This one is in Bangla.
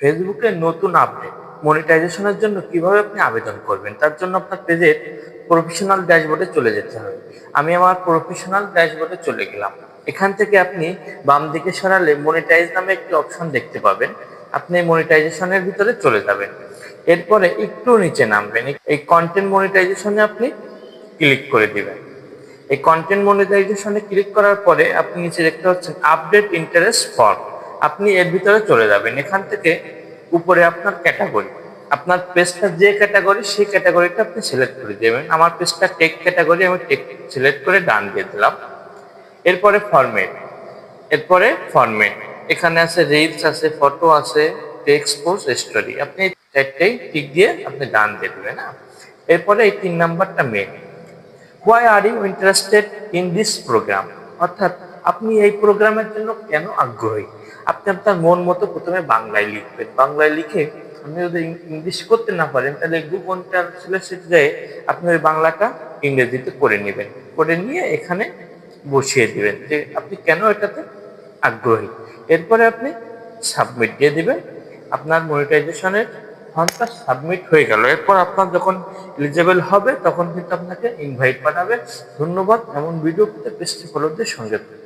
ফেসবুকে নতুন আপডেট মনিটাইজেশনের জন্য কিভাবে আপনি আবেদন করবেন, তার জন্য আপনার পেজের প্রফেশনাল ড্যাশবোর্ডে চলে যেতে হবে। আমি আমার প্রফেশনাল ড্যাশবোর্ডে চলে গেলাম। এখান থেকে আপনি বাম দিকে সরালে মনিটাইজ নামে একটি অপশন দেখতে পাবেন। আপনি মনিটাইজেশনের ভিতরে চলে যাবেন। এরপরে একটু নিচে নামবেন, এই কন্টেন্ট মনিটাইজেশনে আপনি ক্লিক করে দিবেন। এই কন্টেন্ট মনিটাইজেশনে ক্লিক করার পরে আপনি নিচে দেখতে পাচ্ছেন আপডেট ইন্টারেস্ট ফর্ম। আপনি এর ভিতরে চলে যাবেন। এখান থেকে উপরে আপনার ক্যাটাগরি, আপনার পেজটা যে ক্যাটাগরি সেই ক্যাটাগরিটা আপনি সিলেক্ট করে দেবেন। আমার পেজটা টেক ক্যাটাগরি, আমি টেক সিলেক্ট করে ডান দিয়ে দিলাম। এরপরে ফরম্যাট এখানে আছে রিলস, আছে ফটো, আছে টেক্সট, পোস্ট, স্টোরি। আপনি চারটেই টিক দিয়ে আপনি ডান দিয়ে দেবেন। এরপরে এই 3 নাম্বারটা main, why are you interested in this programme, অর্থাৎ আপনি এই প্রোগ্রামের জন্য কেন আগ্রহী। আপনি আপনার মন মতো প্রথমে বাংলায় লিখবেন। বাংলায় লিখে আপনি যদি ইংলিশ করতে না পারেন তাহলে গুগল ট্রান্সলেশন যেয়ে আপনি ওই বাংলাটা ইংরেজিতে করে নেবেন। করে নিয়ে এখানে বসিয়ে দিবেন যে আপনি কেন এটাতে আগ্রহী। এরপরে আপনি সাবমিট দিয়ে দিবেন। আপনার মনিটাইজেশনের ফর্মটা সাবমিট হয়ে গেল। এরপর আপনার যখন এলিজেবল হবে তখন কিন্তু আপনাকে ইনভাইট পাঠাবে। ধন্যবাদ। এমন ভিডিও পেতে পেজটি ফলো দিয়ে সঙ্গে থাকুন।